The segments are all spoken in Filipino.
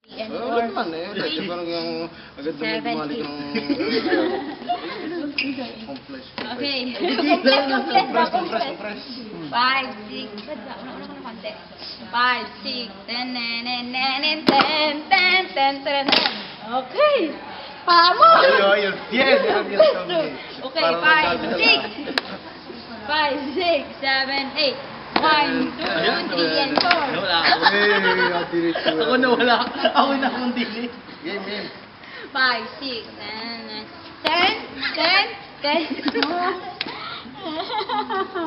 And Wala naman eh. Kasi parang yung agad na may bumalik ng... Complex. Okay. Compress. 5, 6, una ko na konti. 5, 6, 10, 10. Okay. Pamo! Ayun. Yes! Okay, 5, 6. 5, 6, 7, 8. 1, 2, 3, and 4. Nawala ako. Ako nawala. Ako na akong dili. Game. 5, 6, 10.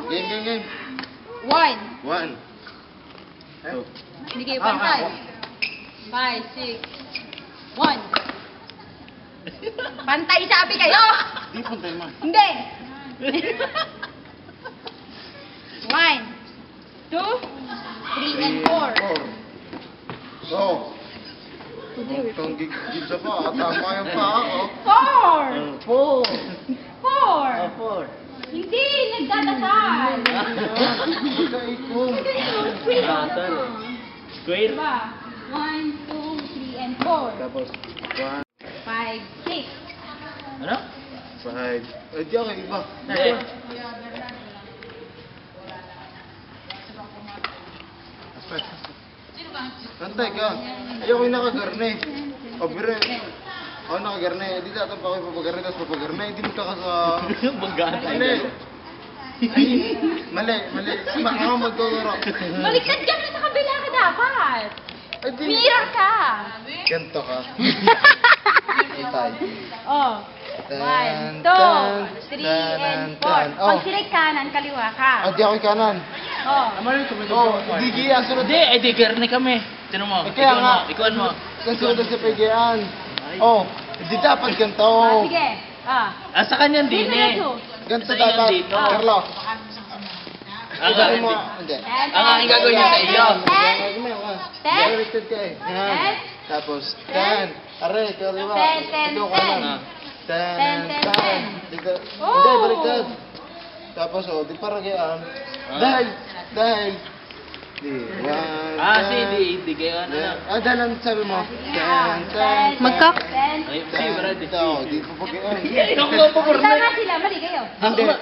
Game. 1. One. Hindi kayo pantay. 5, 6, 1. Pantay sabi kayo! Di puntay mo. Hindi! 1, 2, 3, and 4. So, kung gigsa pa, tama yung pa ako. 4! 4! Hindi! Nagdadasal! Sa ikong. Square. Diba? 1, 2, 3, and 4. Tapos, 1, 5, 6. Ano? 5. Ay, di ako iba. Hindi. Antay ka. Ayoko yung nakagarne. O, bire. Ako nakagarne. Di dapat pa ako papagarne, tapos papagarne. Hindi magkakasa... Banggaan. Mali. Ay, mali. Ako magtuturo. Baliktad ka na sa kabila ka dapat. Ay, di. Mirror ka. Ganto ka. Antay. Oh. 1, 2, 3, and 4. Pag sila'y kanan, kaliwa ka. Ay, di ako yung kanan. Oh. Oh, di giya. Sunod. Hindi, di garne kami. Tinan mo. Eh, kaya nga. Ikuan mo. Ang sunod sa pagayaan. Oh, hindi dapat ganito. Sige. Sa kanya din eh. Ganito Sa inyo dapat. dito. Carlo. Ang Gawin mo. gagawin. Hindi. Ang aking gagawin niya sa iyo. Gawin mo yun. Ten. Directed ka eh. Yan. Tapos, 10. Aray, kaliwa. 10. Ito kanan. 10. 10. Dito. Oh. Hindi, baliktad. Tapos, oh, di paragayaan. Dahil. Di. 1, Di kayo ano na. Dahil ang sabi mo. 10. Magkak. Ay, si Brad. Ito, di pa pagayaan. Ako nga paborne. Tama sila, mali kayo.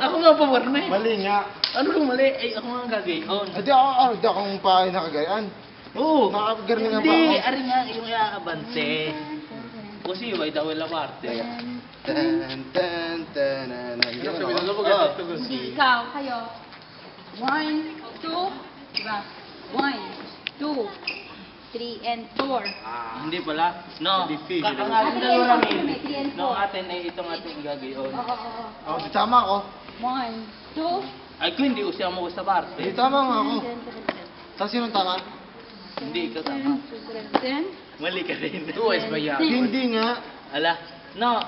Ako nga paborne. Mali nga. Ano kung mali? Ay, ako nga gagawin. Di akong pa ay nakagayaan. Oo. Nakapaggarni nga pa Hindi, ako. ari nga yung iaabante. Kasi yung ay dawel la parte. Ikaw, kayo. 1, 2, diba? 1, 2, 3, and 4. Hindi pala. No. Hindi feel. Ang ating dalawa namin. Three and No, four. atin ay itong ating gagawin. Oo. Oh, di tama ako. 1, 2, Ay, kung hindi usiya mo sa parte. Di tama nga ako. Tapos yun ang tama? Hindi ka tama. 10. Mali ka rin. Tuwes ba yan? Hindi nga. Ala. No.